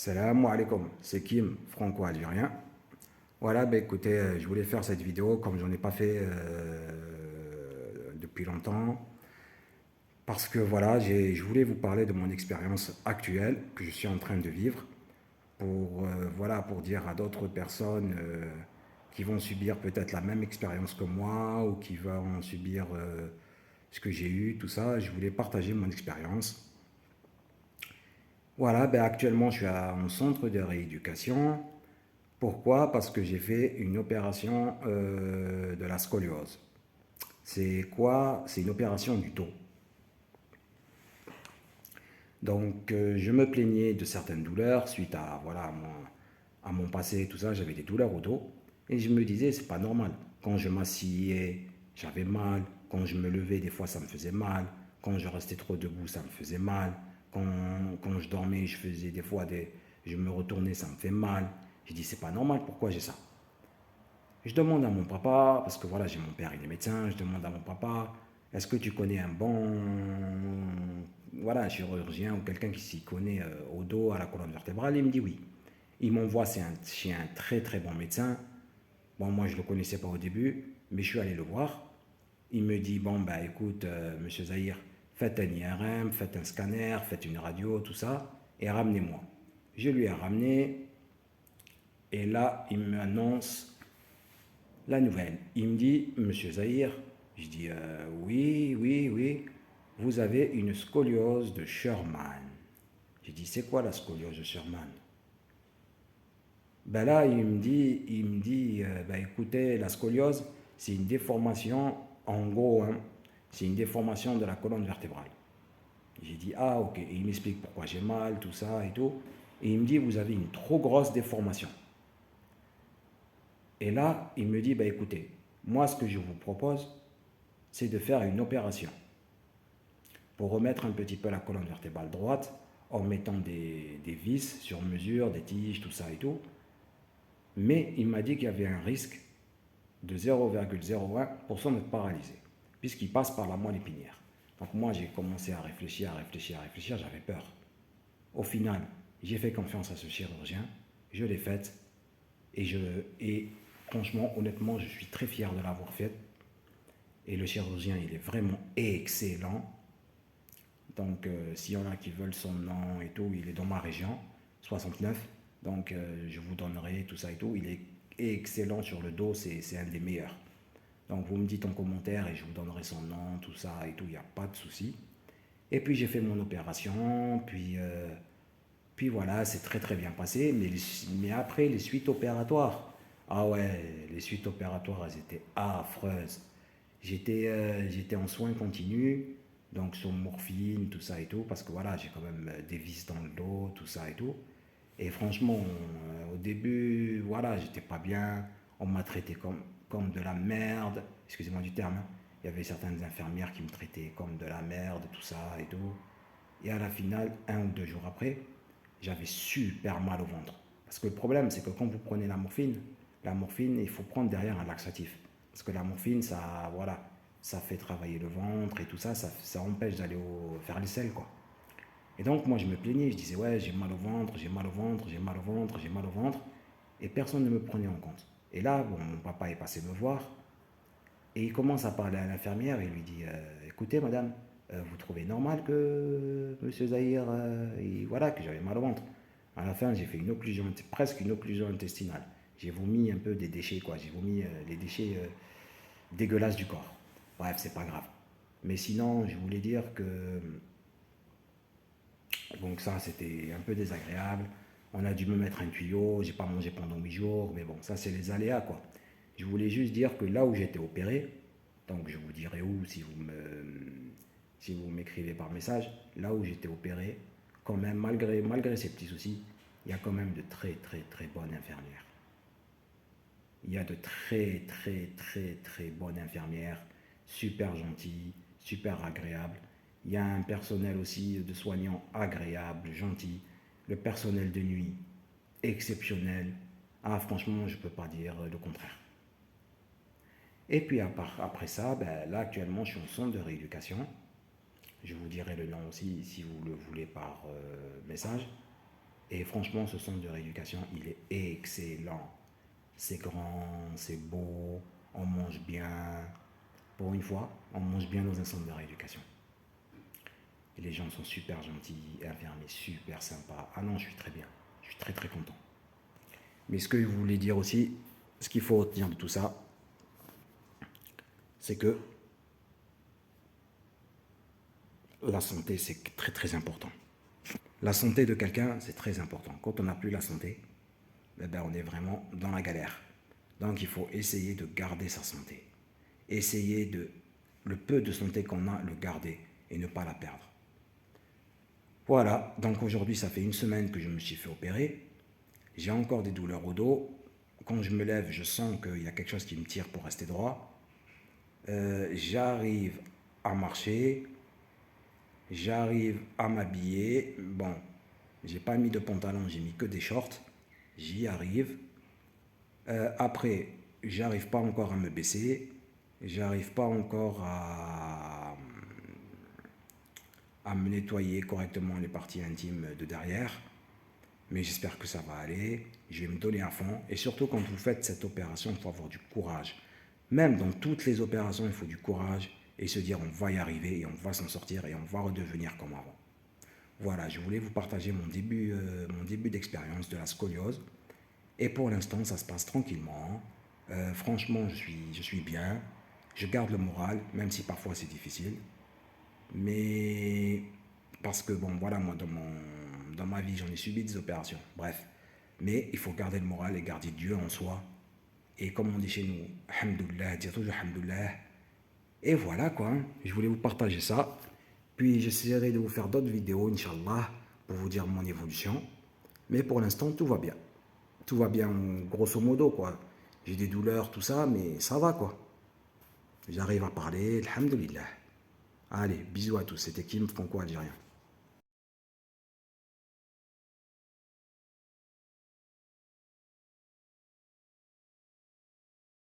Salam alaikum, c'est Kim, franco-algérien. Voilà, bah écoutez, je voulais faire cette vidéo comme j'en ai pas fait depuis longtemps. Parce que voilà, je voulais vous parler de mon expérience actuelle que je suis en train de vivre. Voilà, pour dire à d'autres personnes qui vont subir peut-être la même expérience que moi ou qui vont subir ce que j'ai eu, tout ça. Je voulais partager mon expérience. Voilà, ben actuellement je suis en centre de rééducation. Pourquoi? Parce que j'ai fait une opération de la scoliose. C'est quoi? C'est une opération du dos. Donc je me plaignais de certaines douleurs suite à, voilà, à mon passé, tout ça, j'avais des douleurs au dos. Et je me disais, c'est pas normal. Quand je m'asseyais, j'avais mal. Quand je me levais, des fois, ça me faisait mal. Quand je restais trop debout, ça me faisait mal. Quand, quand je dormais, je faisais des fois je me retournais, ça me fait mal. J'ai dit, c'est pas normal, pourquoi j'ai ça? Je demande à mon papa, parce que voilà, j'ai mon père, il est médecin, je demande à mon papa, est-ce que tu connais un bon, voilà, un chirurgien ou quelqu'un qui s'y connaît au dos, à la colonne vertébrale? Il me dit oui. Il m'envoie chez un très très bon médecin. Bon, moi je ne le connaissais pas au début, mais je suis allé le voir. Il me dit, bon, bah écoute, monsieur Zahir, faites un IRM, faites un scanner, faites une radio, tout ça, et ramenez-moi. Je lui ai ramené, et là, il m'annonce la nouvelle. Il me dit, monsieur Zahir, je dis, oui, oui, oui, vous avez une scoliose de Sherman. J'ai dit, c'est quoi la scoliose de Sherman? Ben là, écoutez, la scoliose, c'est une déformation, en gros, hein, c'est une déformation de la colonne vertébrale. J'ai dit, ah ok, et il m'explique pourquoi j'ai mal, tout ça et tout. Et il me dit, vous avez une trop grosse déformation. Et là, il me dit, bah écoutez, moi ce que je vous propose, c'est de faire une opération pour remettre un petit peu la colonne vertébrale droite en mettant des vis sur mesure, des tiges, tout ça et tout. Mais il m'a dit qu'il y avait un risque de 0,01% d'être paralysé, puisqu'il passe par la moelle épinière. Donc moi, j'ai commencé à réfléchir, à réfléchir, à réfléchir, j'avais peur. Au final, j'ai fait confiance à ce chirurgien, je l'ai faite, et, et franchement, honnêtement, je suis très fier de l'avoir faite. Et le chirurgien, il est vraiment excellent. Donc, s'il y en a qui veulent son nom et tout, il est dans ma région, 69. Donc, je vous donnerai tout ça et tout. Il est excellent sur le dos, c'est un des meilleurs. Donc, vous me dites en commentaire et je vous donnerai son nom, tout ça et tout, il n'y a pas de souci. Et puis, j'ai fait mon opération, puis voilà, c'est très très bien passé. Mais après, les suites opératoires, ah ouais, les suites opératoires, elles étaient affreuses. J'étais en soins continus, donc sur morphine, tout ça et tout, parce que voilà, j'ai quand même des vis dans le dos, tout ça et tout. Et franchement, au début, voilà, j'étais pas bien. On m'a traité comme de la merde. Excusez-moi du terme, hein. Il y avait certaines infirmières qui me traitaient comme de la merde, tout ça et tout. Et à la finale, 1 ou 2 jours après, j'avais super mal au ventre. Parce que le problème, c'est que quand vous prenez la morphine, il faut prendre derrière un laxatif. Parce que la morphine, ça, voilà, ça fait travailler le ventre et tout ça, ça empêche d'aller faire les selles, quoi. Et donc, moi, je me plaignais, je disais, ouais, j'ai mal au ventre, j'ai mal au ventre, j'ai mal au ventre, j'ai mal au ventre. Et personne ne me prenait en compte. Et là, bon, mon papa est passé me voir et il commence à parler à l'infirmière et lui dit, écoutez, madame, vous trouvez normal que monsieur Zahir, voilà, que j'avais mal au ventre. À la fin, j'ai fait une occlusion, presque une occlusion intestinale. J'ai vomi un peu des déchets, quoi. J'ai vomi les déchets dégueulasses du corps. Bref, c'est pas grave. Mais sinon, je voulais dire que donc ça, c'était un peu désagréable. On a dû me mettre un tuyau, j'ai pas mangé pendant 8 jours, mais bon, ça c'est les aléas quoi. Je voulais juste dire que là où j'étais opéré, donc je vous dirai où si vous m'écrivez par message, là où j'étais opéré, quand même malgré ces petits soucis, il y a quand même de très très très bonnes infirmières. Il y a de très très très très bonnes infirmières, super gentilles, super agréables. Il y a un personnel aussi de soignants agréable, gentil. Le personnel de nuit, exceptionnel. Ah, franchement, je ne peux pas dire le contraire. Et puis après ça, ben, là actuellement, je suis en centre de rééducation. Je vous dirai le nom aussi si vous le voulez par message. Et franchement, ce centre de rééducation, il est excellent. C'est grand, c'est beau, on mange bien. Pour une fois, on mange bien dans un centre de rééducation. Et les gens sont super gentils, infirmiers super sympas. Ah non, je suis très bien. Je suis très très content. Mais ce que je voulais dire aussi, ce qu'il faut retenir de tout ça, c'est que la santé, c'est très très important. La santé de quelqu'un, c'est très important. Quand on n'a plus la santé, ben on est vraiment dans la galère. Donc il faut essayer de garder sa santé. Essayer de, le peu de santé qu'on a, le garder et ne pas la perdre. Voilà, donc aujourd'hui ça fait une semaine que je me suis fait opérer. J'ai encore des douleurs au dos. Quand je me lève, je sens qu'il y a quelque chose qui me tire pour rester droit. J'arrive à marcher. J'arrive à m'habiller. Bon, j'ai pas mis de pantalon, j'ai mis que des shorts. J'y arrive. Après, j'arrive pas encore à me baisser. J'arrive pas encore à me nettoyer correctement les parties intimes de derrière. Mais j'espère que ça va aller. Je vais me donner à fond. Et surtout, quand vous faites cette opération, il faut avoir du courage. Même dans toutes les opérations, il faut du courage et se dire on va y arriver et on va s'en sortir et on va redevenir comme avant. Voilà, je voulais vous partager mon début d'expérience de la scoliose. Et pour l'instant, ça se passe tranquillement. Franchement, je suis bien. Je garde le moral, même si parfois c'est difficile. Mais parce que, bon, voilà, moi, dans ma vie, j'en ai subi des opérations. Bref. Mais il faut garder le moral et garder Dieu en soi. Et comme on dit chez nous, Alhamdoulilah, dire toujours Alhamdoulilah. Et voilà quoi, je voulais vous partager ça. Puis j'essaierai de vous faire d'autres vidéos, Inch'Allah, pour vous dire mon évolution. Mais pour l'instant, tout va bien. Tout va bien, grosso modo, quoi. J'ai des douleurs, tout ça, mais ça va, quoi. J'arrive à parler, Alhamdoulilah. Allez, bisous à tous. C'était Kim, franco-algérien.